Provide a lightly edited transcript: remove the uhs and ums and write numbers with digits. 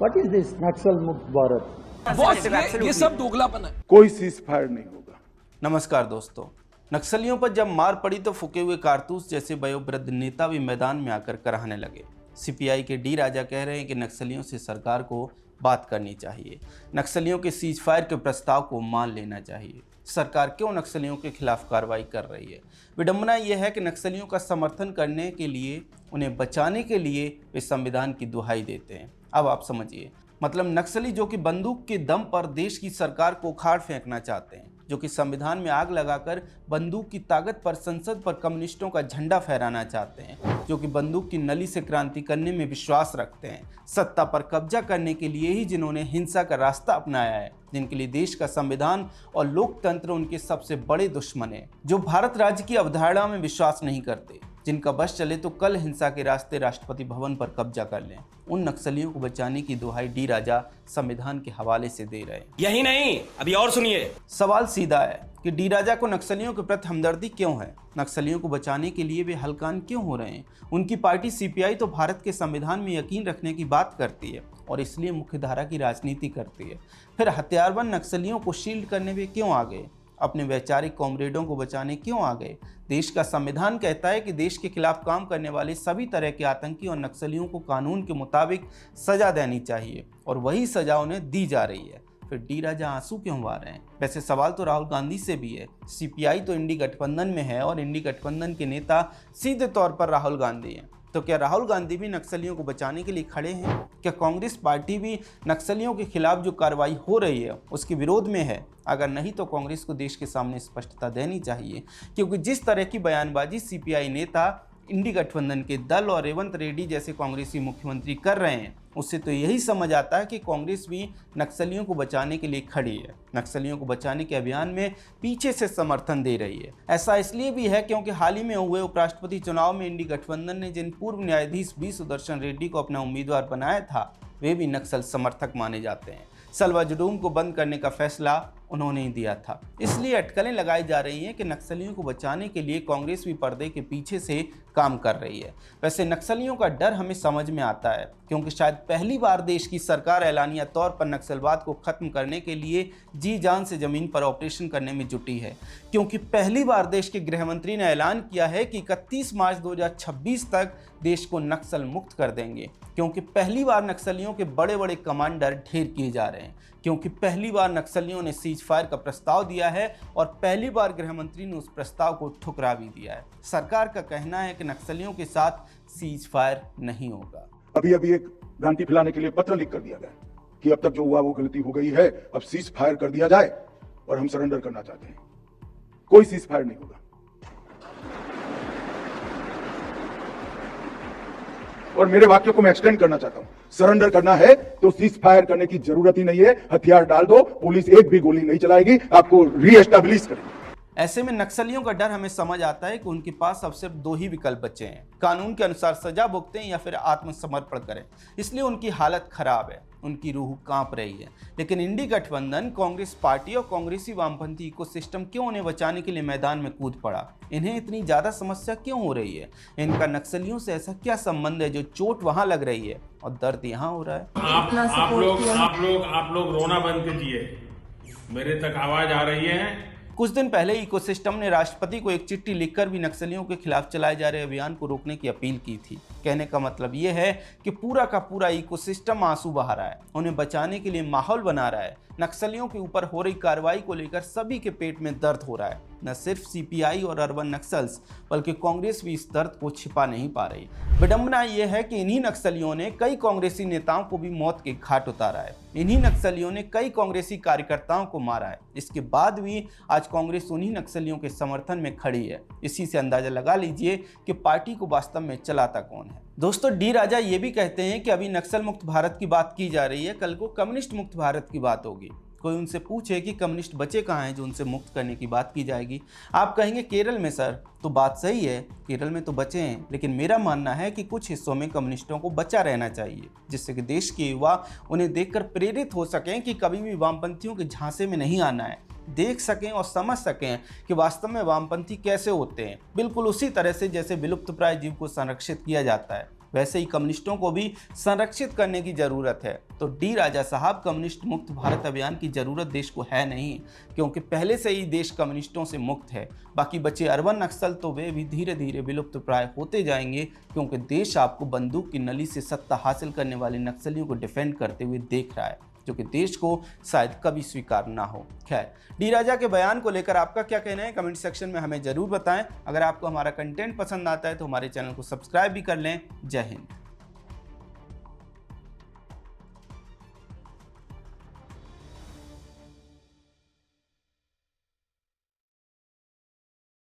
What is this Naxal Mukt Bharat? Boss ये सब दोगलापन है। कोई सीज फायर नहीं होगा। नमस्कार दोस्तों, नक्सलियों पर जब मार पड़ी तो फूके हुए कारतूस जैसे वयोवृद्ध नेता भी मैदान में आकर कराहने लगे। सीपीआई के डी राजा कह रहे हैं कि नक्सलियों से सरकार को बात करनी चाहिए, नक्सलियों के सीज फायर के प्रस्ताव को मान लेना चाहिए। सरकार क्यों नक्सलियों के खिलाफ कार्रवाई कर रही है? विडंबना यह है कि नक्सलियों का समर्थन करने के लिए, उन्हें बचाने के लिए वे संविधान की दुहाई देते हैं। अब आप समझिए, मतलब नक्सली जो कि बंदूक के दम पर देश की सरकार को उखाड़ फेंकना चाहते हैं, जो कि संविधान में आग लगाकर बंदूक की ताकत पर संसद पर कम्युनिस्टों का झंडा फहराना चाहते हैं, जो कि बंदूक की नली से क्रांति करने में विश्वास रखते हैं, सत्ता पर कब्जा करने के लिए ही जिन्होंने हिंसा का रास्ता अपनाया है, जिनके लिए देश का संविधान और लोकतंत्र उनके सबसे बड़े दुश्मन हैं, जो भारत राज्य की अवधारणा में विश्वास नहीं करते, जिनका बस चले तो कल हिंसा के रास्ते राष्ट्रपति भवन पर कब्जा कर लें, उन नक्सलियों को बचाने की दुहाई डी राजा संविधान के हवाले से दे रहे हैं। यही नहीं, अभी और सुनिए। सवाल सीधा है कि डी राजा को नक्सलियों के प्रति हमदर्दी क्यों है? नक्सलियों को बचाने के लिए वे हलकान क्यों हो रहे हैं? उनकी पार्टी सीपीआई तो भारत के संविधान में यकीन रखने की बात करती है और इसलिए मुख्यधारा की राजनीति करती है। फिर हथियारबंद नक्सलियों को शील्ड करने में क्यों आ गए? अपने वैचारिक कॉमरेडों को बचाने क्यों आ गए? देश का संविधान कहता है कि देश के खिलाफ काम करने वाले सभी तरह के आतंकी और नक्सलियों को कानून के मुताबिक सजा देनी चाहिए और वही सजा उन्हें दी जा रही है। फिर डी राजा आंसू क्यों बहा रहे हैं? वैसे सवाल तो राहुल गांधी से भी है। सीपीआई तो इंडी गठबंधन में है और इंडी गठबंधन के नेता सीधे तौर पर राहुल गांधी हैं। तो क्या राहुल गांधी भी नक्सलियों को बचाने के लिए खड़े हैं? क्या कांग्रेस पार्टी भी नक्सलियों के खिलाफ जो कार्रवाई हो रही है उसके विरोध में है? अगर नहीं तो कांग्रेस को देश के सामने स्पष्टता देनी चाहिए, क्योंकि जिस तरह की बयानबाजी सीपीआई नेता, इंडी गठबंधन के दल और रेवंत रेड्डी जैसे कांग्रेसी मुख्यमंत्री कर रहे हैं, उससे तो यही समझ आता है कि कांग्रेस भी नक्सलियों को बचाने के लिए खड़ी है, नक्सलियों को बचाने के अभियान में पीछे से समर्थन दे रही है। ऐसा इसलिए भी है क्योंकि हाल ही में हुए उपराष्ट्रपति चुनाव में इंडी गठबंधन ने जिन पूर्व न्यायाधीश बी सुदर्शन रेड्डी को अपना उम्मीदवार बनाया था, वे भी नक्सल समर्थक माने जाते हैं। सलवा जुडूम को बंद करने का फैसला उन्होंने ही दिया था। इसलिए अटकलें लगाई जा रही हैं कि नक्सलियों को बचाने के लिए कांग्रेस भी पर्दे के पीछे से काम कर रही है। वैसे नक्सलियों का डर हमें समझ में आता है, क्योंकि शायद पहली बार देश की सरकार एलानिया तौर पर नक्सलवाद को खत्म करने के लिए जी जान से जमीन पर ऑपरेशन करने में जुटी है, क्योंकि पहली बार देश के गृह मंत्री ने ऐलान किया है कि 31 मार्च 2026 तक देश को नक्सल मुक्त कर देंगे, क्योंकि पहली बार नक्सलियों के बड़े बड़े कमांडर ढेर किए जा रहे हैं, क्योंकि पहली बार नक्सलियों ने सीज फायर का प्रस्ताव दिया है और पहली बार गृह मंत्री ने उस प्रस्ताव को ठुकरा भी दिया है। सरकार का कहना है कि नक्सलियों के साथ सीज फायर नहीं होगा। अभी एक भ्रांति फैलाने के लिए पत्र लिख कर दिया गया कि अब तक जो हुआ वो गलती हो गई है, अब सीज फायर कर दिया जाए और हम सरेंडर करना चाहते हैं। कोई सीज फायर नहीं होगा और मेरे वाक्य को मैं एक्सटेंड करना चाहता हूं। सरेंडर करना है तो सीज फायर करने की जरूरत ही नहीं है, हथियार डाल दो, पुलिस एक भी गोली नहीं चलाएगी, आपको रीएस्टैब्लिश करेगी। ऐसे में नक्सलियों का डर हमें समझ आता है कि उनके पास अब सिर्फ दो ही विकल्प बचे हैं, कानून के अनुसार सजा भुगतें या फिर आत्मसमर्पण करें। इसलिए उनकी हालत खराब है, उनकी रूह कांप रही है। लेकिन इंडी गठबंधन, कांग्रेस पार्टी और कांग्रेसी वामपंथी इकोसिस्टम क्यों उन्हें बचाने के लिए मैदान में कूद पड़ा? इन्हें इतनी ज्यादा समस्या क्यों हो रही है? इनका नक्सलियों से ऐसा क्या संबंध है जो चोट वहां लग रही है और दर्द यहाँ हो रहा है? आप लोग रोना बंद कीजिए, मेरे तक आवाज आ रही है। कुछ दिन पहले इकोसिस्टम ने राष्ट्रपति को एक चिट्ठी लिखकर भी नक्सलियों के खिलाफ चलाए जा रहे अभियान को रोकने की अपील की थी। कहने का मतलब ये है कि पूरा का पूरा इकोसिस्टम आंसू बहा रहा है, उन्हें बचाने के लिए माहौल बना रहा है। नक्सलियों के ऊपर हो रही कार्रवाई को लेकर सभी के पेट में दर्द हो रहा है। न सिर्फ सीपीआई और अर्बन नक्सल्स, बल्कि कांग्रेस भी इस दर्द को छिपा नहीं पा रही। विडंबना यह है कि इन्हीं नक्सलियों ने कई कांग्रेसी नेताओं को भी मौत के घाट उतारा है। इन्हीं नक्सलियों ने कई कांग्रेसी कार्यकर्ताओं को मारा है। इसके बाद भी आज कांग्रेस उन्हीं नक्सलियों के समर्थन में खड़ी है। इसी से अंदाजा लगा लीजिए कि पार्टी को वास्तव में चलाता कौन है। दोस्तों, डी राजा ये भी कहते हैं कि अभी नक्सल मुक्त भारत की बात की जा रही है, कल को कम्युनिस्ट मुक्त भारत की बात होगी। कोई उनसे पूछे कि कम्युनिस्ट बचे कहाँ हैं जो उनसे मुक्त करने की बात की जाएगी, आप कहेंगे केरल में सर। तो बात सही है, केरल में तो बचे हैं, लेकिन मेरा मानना है कि कुछ हिस्सों में कम्युनिस्टों को बचा रहना चाहिए, जिससे कि देश के युवा उन्हें देखकर प्रेरित हो सकें कि कभी भी वामपंथियों के झांसे में नहीं आना है, देख सकें और समझ सकें कि वास्तव में वामपंथी कैसे होते हैं, बिल्कुल उसी तरह से जैसे विलुप्तप्राय जीव को संरक्षित किया जाता है। वैसे ही कम्युनिस्टों को भी संरक्षित करने की ज़रूरत है। तो डी राजा साहब, कम्युनिस्ट मुक्त भारत अभियान की ज़रूरत देश को है नहीं, क्योंकि पहले से ही देश कम्युनिस्टों से मुक्त है। बाकी बचे अर्बन नक्सल तो वे भी धीरे धीरे विलुप्त प्राय होते जाएंगे, क्योंकि देश आपको बंदूक की नली से सत्ता हासिल करने वाले नक्सलियों को डिफेंड करते हुए देख रहा है, जो कि देश को शायद कभी स्वीकार ना हो। खैर, डी राजा के बयान को लेकर आपका क्या कहना है, कमेंट सेक्शन में हमें ज़रूर बताएं। अगर आपको हमारा कंटेंट पसंद आता है तो हमारे चैनल को सब्सक्राइब भी कर लें। जय हिंद।